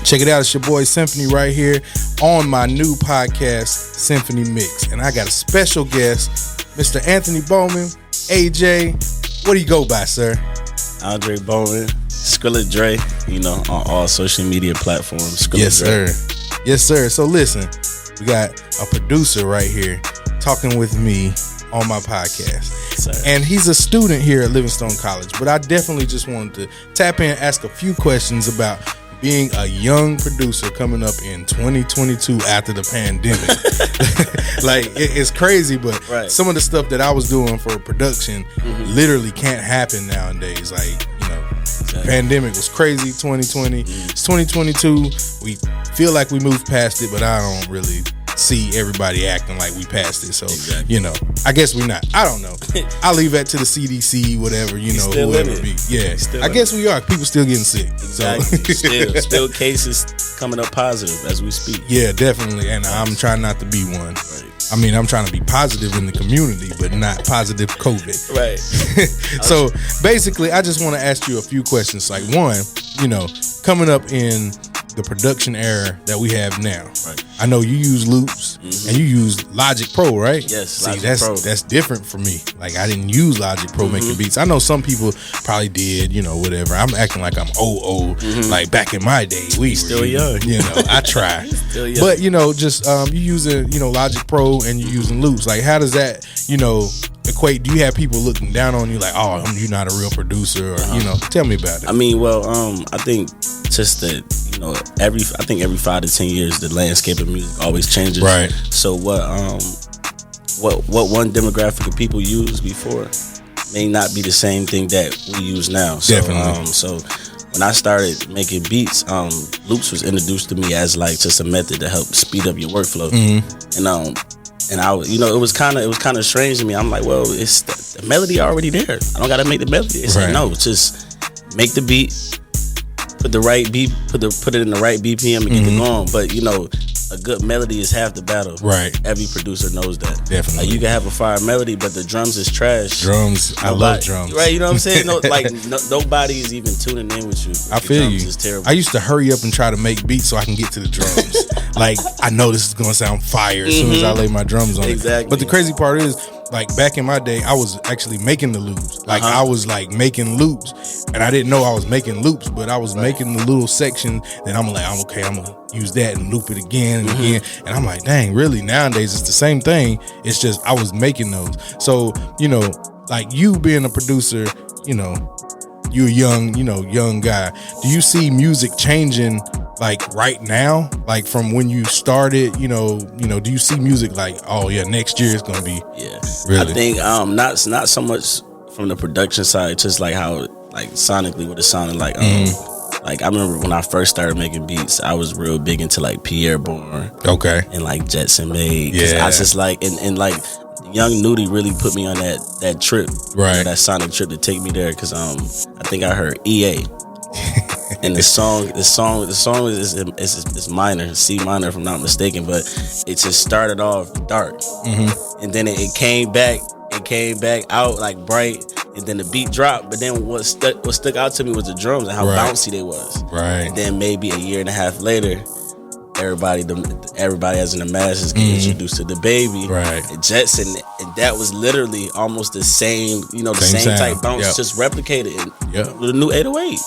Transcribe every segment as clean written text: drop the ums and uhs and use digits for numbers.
Check it out. It's your boy Synphany right here on my new podcast, Synphany Mix. And I got a special guest, Mr. Anthony Bowman. AJ, what do you go by, sir? Andre Bowman, Skrilladraay, on all social media platforms. Yes, sir. Yes, sir. So listen, we got a producer right here talking with me on my podcast. Sir. And he's a student here at Livingstone College. But I definitely just wanted to tap in and ask a few questions about being a young producer coming up in 2022 after the pandemic. Like, it's crazy, but some of the stuff that I was doing for production literally can't happen nowadays. Like, pandemic was crazy, 2020. It's 2022. We feel like we moved past it, but I don't really see everybody acting like we passed it. So, I guess we not. I don't know. I'll leave that to the CDC, whatever, whoever it be. Yeah, I guess we are. People still getting sick. Exactly. So. Still cases coming up positive as we speak. Yeah, definitely. And I'm trying not to be one. Right. I mean, I'm trying to be positive in the community, but not positive COVID. Right. So basically, I just want to ask you a few questions. Like, one, coming up in the production era that we have now. Right. I know you use loops and you use Logic Pro, right? Yes. See, that's different for me. Like, I didn't use Logic Pro making beats. I know some people probably did, whatever. I'm acting like I'm old. Like back in my day, we still were young. I try. Still young. But just you using Logic Pro and you using loops. Like, how does that equate? Do you have people looking down on you like, oh, you're not a real producer, or tell me about it? I mean, well, I think just that every 5 to 10 years the landscape of music always changes. Right. So what one demographic of people used before may not be the same thing that we use now. So, definitely. So when I started making beats, loops was introduced to me as like just a method to help speed up your workflow. And I, it was kind of strange to me. I'm like, well, it's the melody already there. I don't got to make the melody. It's like, no, just make the beat, put the right beat, put it in the right BPM and get it going. But a good melody is half the battle. Right. Every producer knows that. Definitely. Like, you can have a fire melody, but the drums is trash. Drums, I love drums. Right, you know what I'm saying? Nobody is even tuning in with you. I feel you. Is terrible. I used to hurry up and try to make beats so I can get to the drums. Like, I know this is gonna sound fire as soon as I lay my drums on it. But the crazy part is, like, back in my day, I was actually making the loops. Like, I was like making loops, and I didn't know I was making loops, but I was making the little section. Then I'm like, I'm gonna use that and loop it again and again. And I'm like, dang, really? Nowadays it's the same thing. It's just I was making those. So like, you being a producer, you're a young guy. Do you see music changing? Like, right now, like from when you started, do you see music like, oh yeah, next year it's gonna be? Yeah, really? I think not so much from the production side, just like how, like, sonically what it sounded like. Like, I remember when I first started making beats, I was real big into like Pierre Bourne, and like Jetson Made. Yeah, I just like and like Young Nudie really put me on that trip, right? That sonic trip to take me there, because I think I heard EA. And the song is minor, C minor if I'm not mistaken, but it just started off dark, and then it came back out like bright, and then the beat dropped. But then what stuck out to me was the drums and how bouncy they was. Right. And then maybe a year and a half later, everybody as in the masses get introduced to the Baby, and Jetson, and that was literally almost the same, the same type bounce, just replicated with a new 808.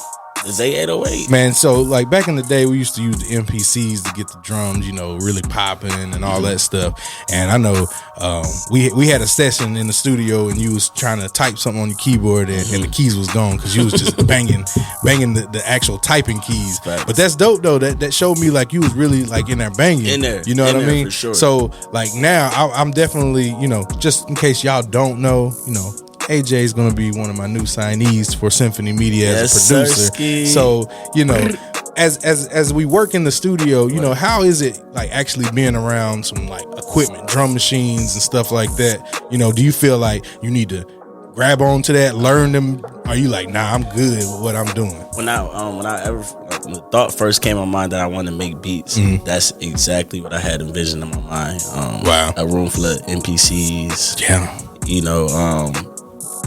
The Z808. Man, so like back in the day, we used to use the MPCs to get the drums, really popping and all that stuff. And I know we had a session in the studio, and you was trying to type something on your keyboard, and the keys was gone because you was just banging the actual typing keys. Right. But that's dope though. That showed me like you was really like in there banging. In there. You know what I mean? For sure. So like now, I'm definitely, just in case y'all don't know, AJ is going to be one of my new signees for Synphanymedia as a producer. Sirski. So, as we work in the studio, how is it like actually being around some like equipment, drum machines and stuff like that? Do you feel like you need to grab onto that, learn them? Are you like, nah, I'm good with what I'm doing? When the thought first came on my mind that I wanted to make beats, that's exactly what I had envisioned in my mind. Wow. A room full of MPCs. Yeah.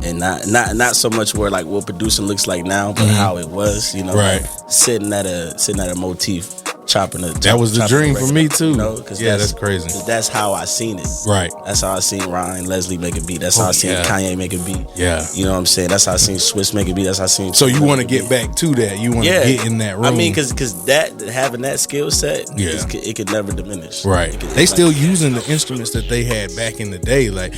and not so much where like what producing looks like now, but how it was, you know, right? Like sitting at a motif. That was the dream for me too. You know, that's crazy. That's how I seen it. Right. That's how I seen Ryan Leslie make a beat. That's how I seen Kanye make a beat. Yeah. You know what I'm saying? That's how I seen Swiss make a beat. That's how I seen. So you want to get back to that? You want to get in that room? I mean, because that having that skill set, it could never diminish. Right. They still using the instruments that they had back in the day. Like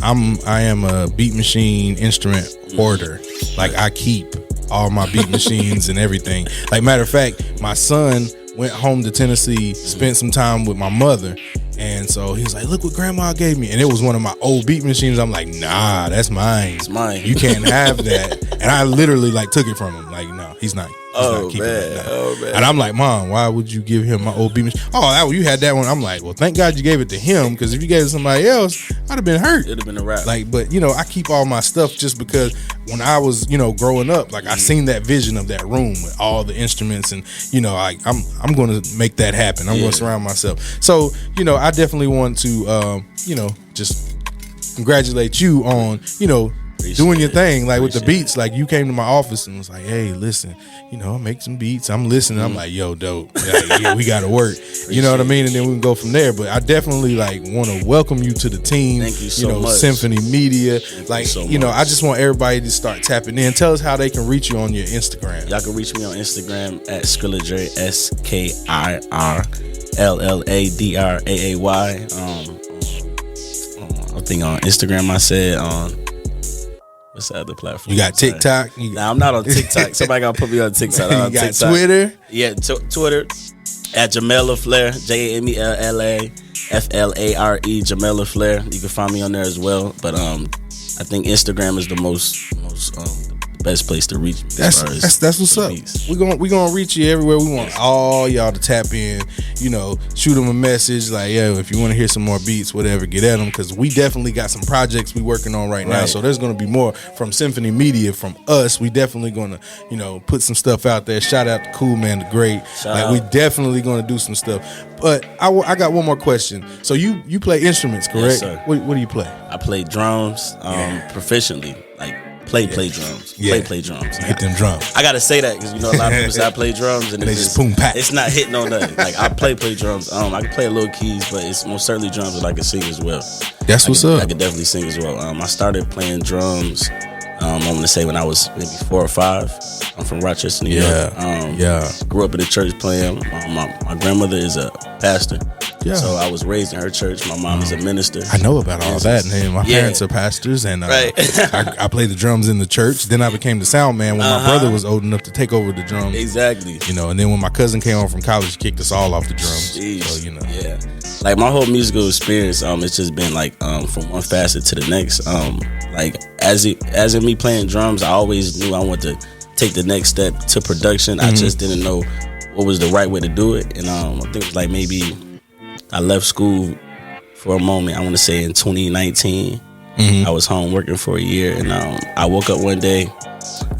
I am a beat machine instrument hoarder. Like I keep all my beat machines and everything. Like matter of fact, my son went home to Tennessee, spent some time with my mother, and so he was like, look what grandma gave me. And it was one of my old beat machines. I'm like, nah, that's mine. It's mine. You can't have that. And I literally like took it from him. Like, no, he's not. Oh man. And I'm like, Mom, why would you give him my old beat machine? Oh, you had that one. I'm like, well, thank God you gave it to him, because if you gave it to somebody else, I'd have been hurt. It'd have been a wrap. Like, but I keep all my stuff just because when I was, growing up, like I seen that vision of that room with all the instruments, and I'm going to make that happen. I'm going to surround myself. So, I definitely want to, just congratulate you on, doing your thing, like with the beats. Like you came to my office and was like, hey, listen, I make some beats. I'm listening. I'm like, yo, dope. Like, yeah, we got to work. You know what I mean? And then we can go from there. But I definitely want to welcome you to the team. Thank you so much. Synphanymedia. Like, I just want everybody to start tapping in. Tell us how they can reach you on your Instagram. Y'all can reach me on Instagram at Skrilladraay, Skirladraay. I think on Instagram I said on what's the other platform? You got TikTok? Nah, I'm not on TikTok. Somebody gotta put me on TikTok. You got TikTok. Twitter? Yeah, Twitter at Jamel LaFlare, JamellaFlare, Jamel LaFlare. You can find me on there as well. But I think Instagram is the most best place to reach me. That's what's up. We're gonna reach you everywhere. We want all y'all to tap in. Shoot them a message like, yo, if you want to hear some more beats, whatever, get at them, because we definitely got some projects we working on right now. So there's gonna be more from Synphanymedia from us. We definitely gonna put some stuff out there. Shout out to Cool Man the Great. We definitely gonna do some stuff. But I got one more question. So you play instruments, correct? Yes, sir. What do you play? I play drums proficiently. Like play drums. Play drums. Hit them drums. I gotta say that because a lot of people say I play drums and they just boom pat. It's not hitting on nothing. Like I play drums. I can play a little keys, but it's most certainly drums that I can sing as well. That's what's up. I can definitely sing as well. I started playing drums. I'm gonna say when I was maybe 4 or 5. I'm from Rochester, New York. Grew up in the church playing. My grandmother is a pastor. Yeah. So I was raised in her church. My mom is a minister. I know about all that. And my parents are pastors, and I played the drums in the church. Then I became the sound man when my brother was old enough to take over the drums. Exactly. And then when my cousin came home from college, he kicked us all off the drums. Jeez. So yeah. Like my whole musical experience, it's just been like from one facet to the next. Like as in me playing drums, I always knew I wanted to take the next step to production. I just didn't know what was the right way to do it. And I think it was like maybe I left school for a moment. I want to say in 2019. I was home working for a year, and I woke up one day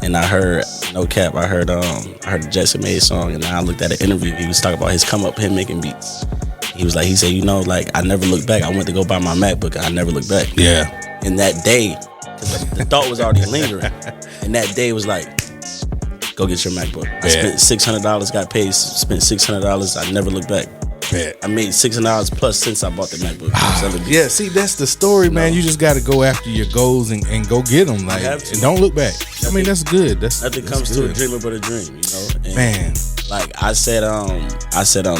and I heard, no cap, I heard the Jetson Made song, and I looked at an interview. He was talking about his come up, him making beats. He said, like I never looked back. I went to go buy my MacBook. I never looked back. Yeah. And that day, because the thought was already lingering, and that day was like, go get your MacBook. I spent $600, got paid, spent $600. I never looked back. I made $600 plus since I bought the MacBook. Yeah, see, that's the story, man. You just got to go after your goals and go get them. Like, and don't look back. I mean, that's good. Nothing comes to a dreamer but a dream, And man. Like I said,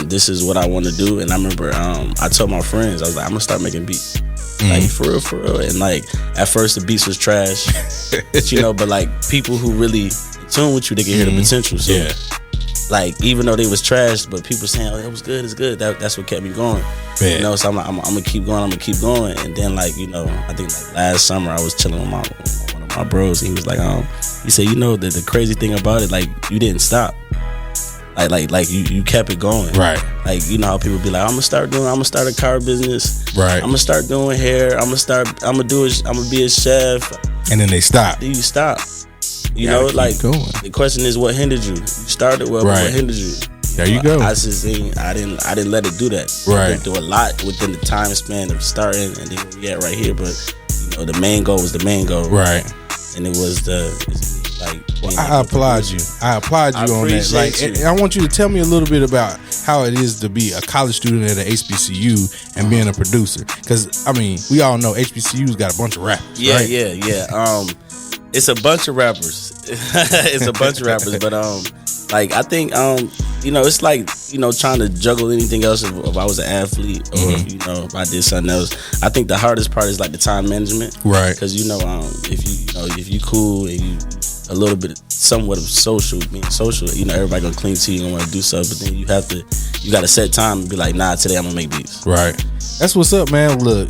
this is what I want to do. And I remember, I told my friends, I was like, I'm gonna start making beats. Like for real. And like at first the beats was trash, but like people who really tune with you, they can hear the potential. So like even though they was trash, but people saying, "Oh, that was good, it's good." That's what kept me going. So I'm like, I'm gonna keep going. And then like I think like last summer I was chilling with one of my bros, and he was like, he said, the crazy thing about it, like you didn't stop. Like you kept it going. Right. Like how people be like, I'm gonna start a car business. Right. I'm gonna start doing hair. I'm gonna be a chef. And then they stop. Then you stop. Like going. The question is, what hindered you? You started well, but what hindered you? There you go. I just think I didn't let it do that. Right. I went through a lot within the time span of starting and then we get right here. But know, the main goal was the main goal, right? And it was I applaud you. I applaud you on that. Like, I want you to tell me a little bit about how it is to be a college student at an HBCU and being a producer. Because I mean, we all know HBCU's got a bunch of rappers. Yeah, right? yeah. It's a bunch of rappers. It's a bunch of rappers, but like I think you know, it's like, you know, trying to juggle anything else if I was an athlete or you know, if I did something else. I think the hardest part is like the time management, right? Because you know, if you cool and you a little bit somewhat of being social, you know, everybody gonna cling to you and want to do stuff, but then you got to set time and be like, nah, today I'm gonna make beats. Right. That's what's up, man. Look,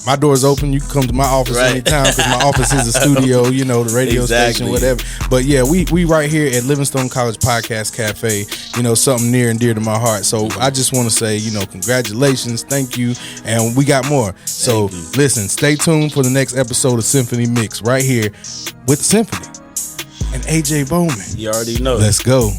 my door's open. You can come to my office anytime because my office is a studio, you know, the radio station, whatever. But yeah, we right here at Livingstone College Podcast Cafe, you know, something near and dear to my heart. So I just want to say, you know, congratulations, thank you, and we got more. So listen, stay tuned for the next episode of Synphany Mix right here with Synphany and AJ Bowman. You already know. Let's go.